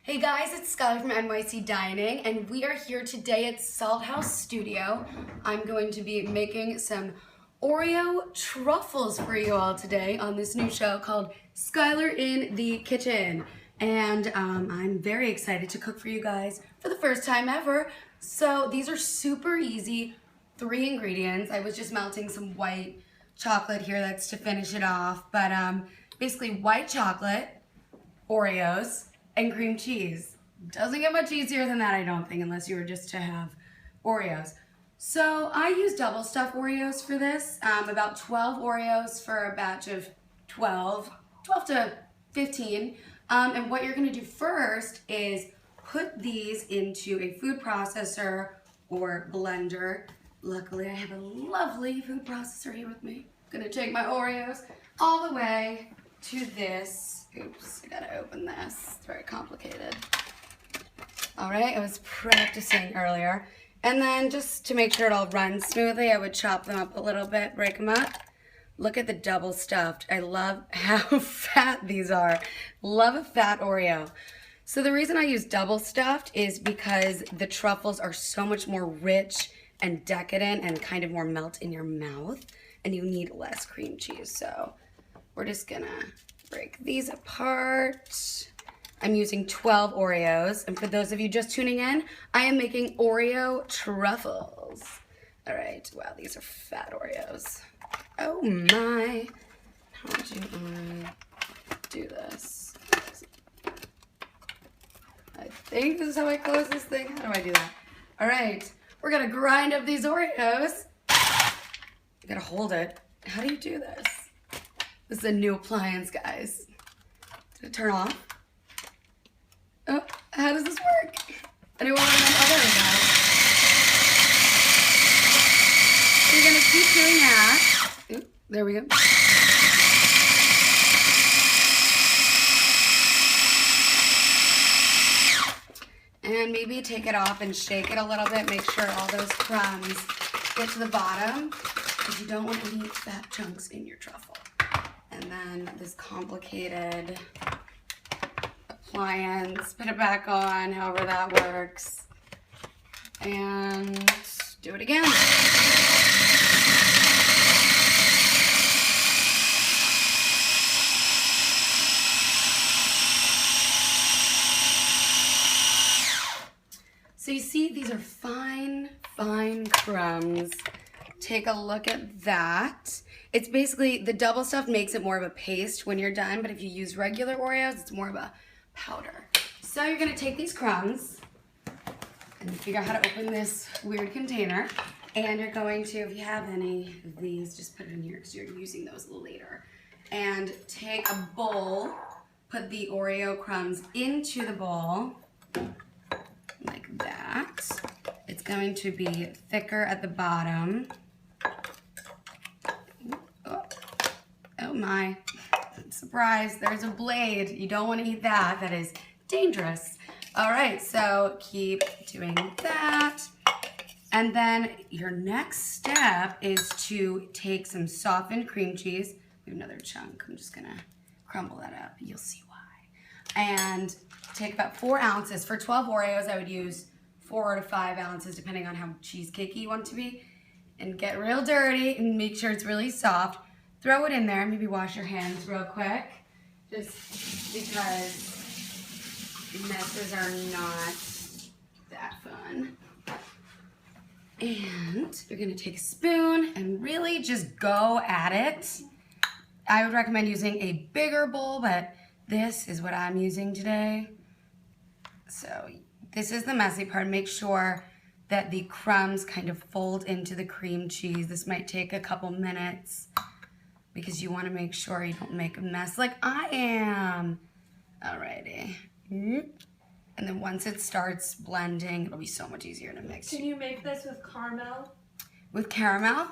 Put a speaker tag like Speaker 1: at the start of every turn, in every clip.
Speaker 1: Hey guys, it's Skyler from NYC Dining, and we are here today at Salt House Studio. I'm going to be making some Oreo Truffles for you all today on this new show called Skyler in the Kitchen. And I'm very excited to cook for you guys for the first time ever. So these are super easy, 3 ingredients. I was just melting some white chocolate here, that's to finish it off. But basically white chocolate, Oreos, and cream cheese. Doesn't get much easier than that, I don't think, unless you were just to have Oreos. So I use double stuffed Oreos for this, about 12 Oreos for a batch of 12 to 15. And what you're gonna do first is put these into a food processor or blender. Luckily, I have a lovely food processor here with me. Gonna take my Oreos all the way to this. Oops, I gotta open this. It's very complicated. All right, I was practicing earlier. And then just to make sure it all runs smoothly, I would chop them up a little bit, break them up. Look at the double stuffed. I love how fat these are. Love a fat Oreo. So the reason I use double stuffed is because the truffles are so much more rich and decadent and kind of more melt in your mouth, and you need less cream cheese. So we're just gonna break these apart. I'm using 12 Oreos, and for those of you just tuning in, I am making Oreo Truffles. All right, wow, these are fat Oreos. Oh my, how do I do this? I think this is how I close this thing. How do I do that? All right, we're gonna grind up these Oreos. You gotta hold it. How do you do this? This is a new appliance, guys. Did it turn off? Oh, how does this work? Anyone want to know? Oh, there we go. You're gonna keep doing that. Ooh, there we go. And maybe take it off and shake it a little bit. Make sure all those crumbs get to the bottom, because you don't want any fat chunks in your truffle. And then this complicated appliance, put it back on, however that works, and do it again. So you see, these are fine, fine crumbs. Take a look at that. It's basically, the double stuff makes it more of a paste when you're done, but if you use regular Oreos, it's more of a powder. So you're gonna take these crumbs and figure out how to open this weird container. And you're going to, if you have any of these, just put it in here because you're using those later. And take a bowl, put the Oreo crumbs into the bowl, like that. It's going to be thicker at the bottom. Oh my, surprise, there's a blade. You don't want to eat that, that is dangerous. All right, so keep doing that. And then your next step is to take some softened cream cheese. We have another chunk, I'm just gonna crumble that up, you'll see why. And take about 4 ounces. For 12 Oreos, I would use 4 to 5 ounces, depending on how cheesecakey you want it to be. And get real dirty and make sure it's really soft. Throw it in there, maybe wash your hands real quick, just because messes are not that fun. And you're gonna take a spoon and really just go at it. I would recommend using a bigger bowl, but this is what I'm using today. So this is the messy part. Make sure that the crumbs kind of fold into the cream cheese. This might take a couple minutes, because you want to make sure you don't make a mess like I am. Alrighty. And then once it starts blending, it'll be so much easier to mix.
Speaker 2: Can you make this with caramel?
Speaker 1: With caramel?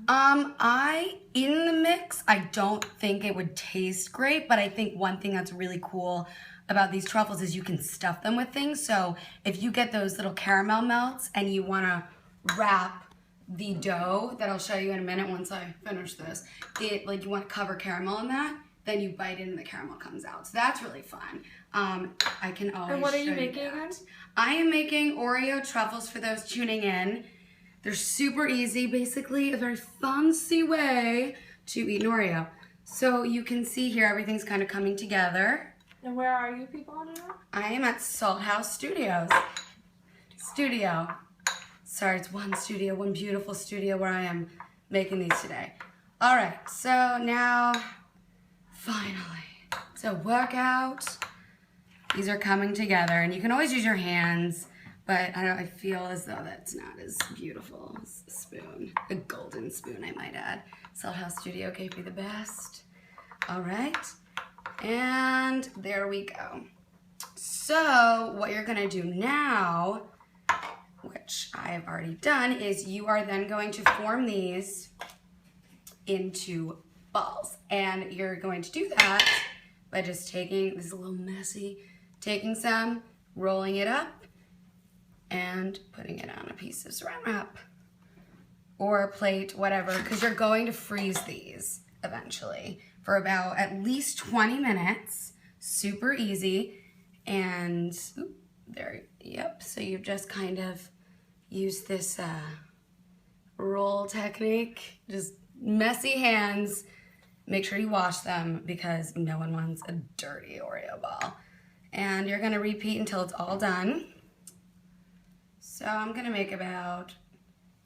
Speaker 1: In the mix, I don't think it would taste great, but I think one thing that's really cool about these truffles is you can stuff them with things. So if you get those little caramel melts and you want to wrap the dough that I'll show you in a minute once I finish this, like you want to cover caramel in that, then you bite it and the caramel comes out. So that's really fun. I can always
Speaker 2: And what are you
Speaker 1: show
Speaker 2: making
Speaker 1: that.
Speaker 2: again?
Speaker 1: I am making Oreo truffles for those tuning in. They're super easy, basically a very fancy way to eat an Oreo. So you can see here everything's kind of coming together.
Speaker 2: And where are you people on it?
Speaker 1: I am at Salt House Studios. Sorry, it's one studio, one beautiful studio where I am making these today. All right, so now, finally, so workout. These are coming together, and you can always use your hands, but I feel as though that's not as beautiful as a spoon. A golden spoon, I might add. Salt House Studio gave me the best. All right, and there we go. So what you're gonna do now, which I have already done, is you are then going to form these into balls. And you're going to do that by just taking, this is a little messy, taking some, rolling it up, and putting it on a piece of saran wrap or a plate, whatever, because you're going to freeze these eventually for about at least 20 minutes. Super easy. And there, yep, so you just kind of use this roll technique, just messy hands. Make sure you wash them because no one wants a dirty Oreo ball. And you're gonna repeat until it's all done. So I'm gonna make about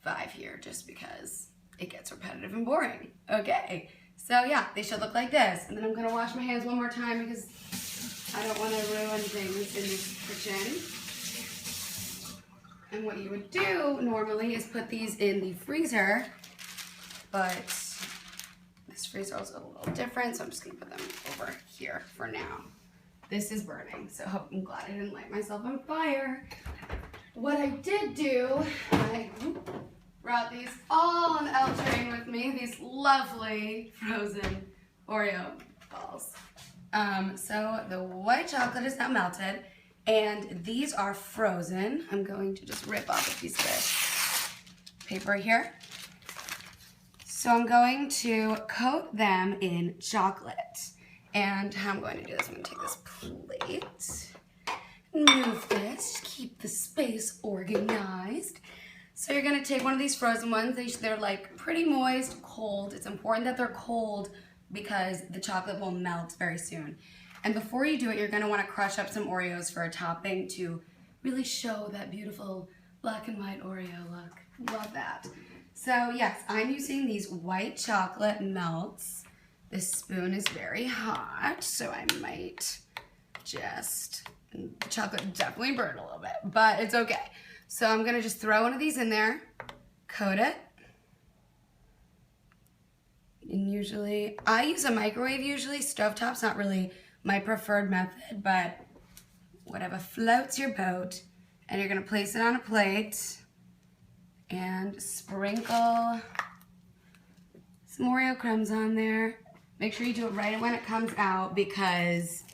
Speaker 1: 5 here just because it gets repetitive and boring. Okay, so yeah, they should look like this. And then I'm gonna wash my hands one more time because I don't wanna ruin things in this kitchen. And what you would do normally is put these in the freezer, but this freezer is a little different, so I'm just gonna put them over here for now. This is burning, so I'm glad I didn't light myself on fire. What I did do, I brought these all on the L train with me, these lovely frozen Oreo balls. So the white chocolate is now melted, and these are frozen. I'm going to just rip off a piece of paper here. So I'm going to coat them in chocolate. And how I'm going to do this, I'm going to take this plate, move this, keep the space organized. So you're going to take one of these frozen ones. They're like pretty moist, cold. It's important that they're cold because the chocolate will melt very soon. And before you do it, you're going to want to crush up some Oreos for a topping to really show that beautiful black and white Oreo look. Love that. So yes, I'm using these white chocolate melts. This spoon is very hot, so I might just, the chocolate definitely burned a little bit, but it's okay. So I'm gonna just throw one of these in there, coat it. And usually, I use a microwave usually. Stovetop's not really my preferred method, but whatever floats your boat. And you're gonna place it on a plate and sprinkle some Oreo crumbs on there. Make sure you do it right when it comes out because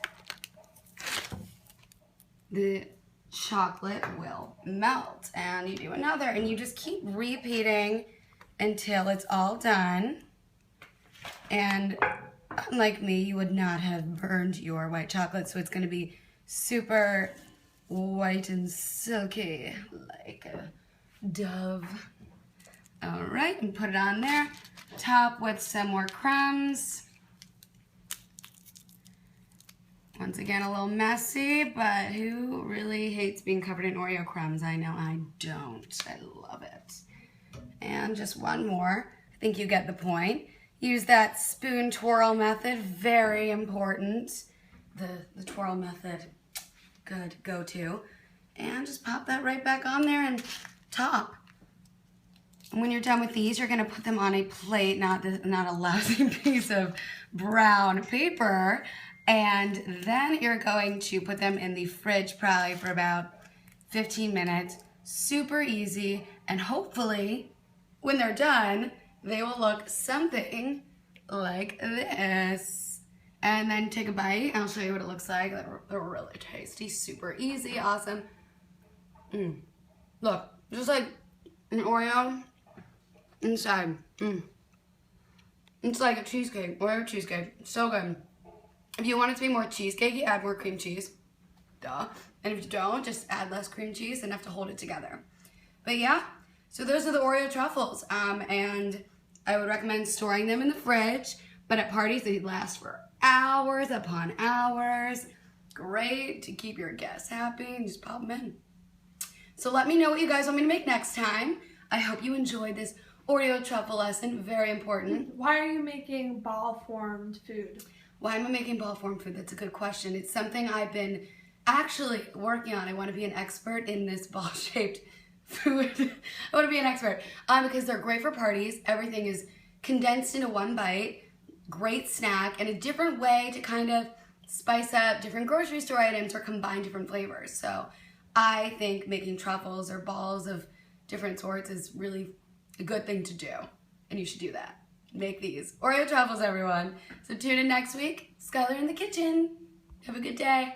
Speaker 1: the chocolate will melt. And you do another, and you just keep repeating until it's all done. And unlike me, you would not have burned your white chocolate, so it's gonna be super white and silky, like a dove. All right, and put it on there. Top with some more crumbs. Once again, a little messy, but who really hates being covered in Oreo crumbs? I know I don't. I love it. And just one more. I think you get the point. Use that spoon twirl method, very important. The twirl method, good go-to. And just pop that right back on there and top. And when you're done with these, you're gonna put them on a plate, not a lousy piece of brown paper. And then you're going to put them in the fridge probably for about 15 minutes. Super easy, and hopefully when they're done, they will look something like this. And then take a bite. I'll show you what it looks like. They're really tasty, super easy, awesome. Look, just like an Oreo inside. It's like a cheesecake, Oreo cheesecake. So good. If you want it to be more cheesecakey, add more cream cheese. Duh. And if you don't, just add less cream cheese enough to hold it together. But yeah, so those are the Oreo truffles. And I would recommend storing them in the fridge, but at parties they last for hours upon hours. Great to keep your guests happy and just pop them in. So let me know what you guys want me to make next time. I hope you enjoyed this Oreo truffle lesson, very important.
Speaker 2: Why are you making ball-formed food?
Speaker 1: Why am I making ball-formed food? That's a good question. It's something I've been actually working on. I want to be an expert in this ball-shaped food. I want to be an expert because they're great for parties. Everything is condensed into one bite. Great snack and a different way to kind of spice up different grocery store items or combine different flavors. So I think making truffles or balls of different sorts is really a good thing to do. And you should do that. Make these Oreo truffles, everyone. So tune in next week. Skyler in the kitchen. Have a good day.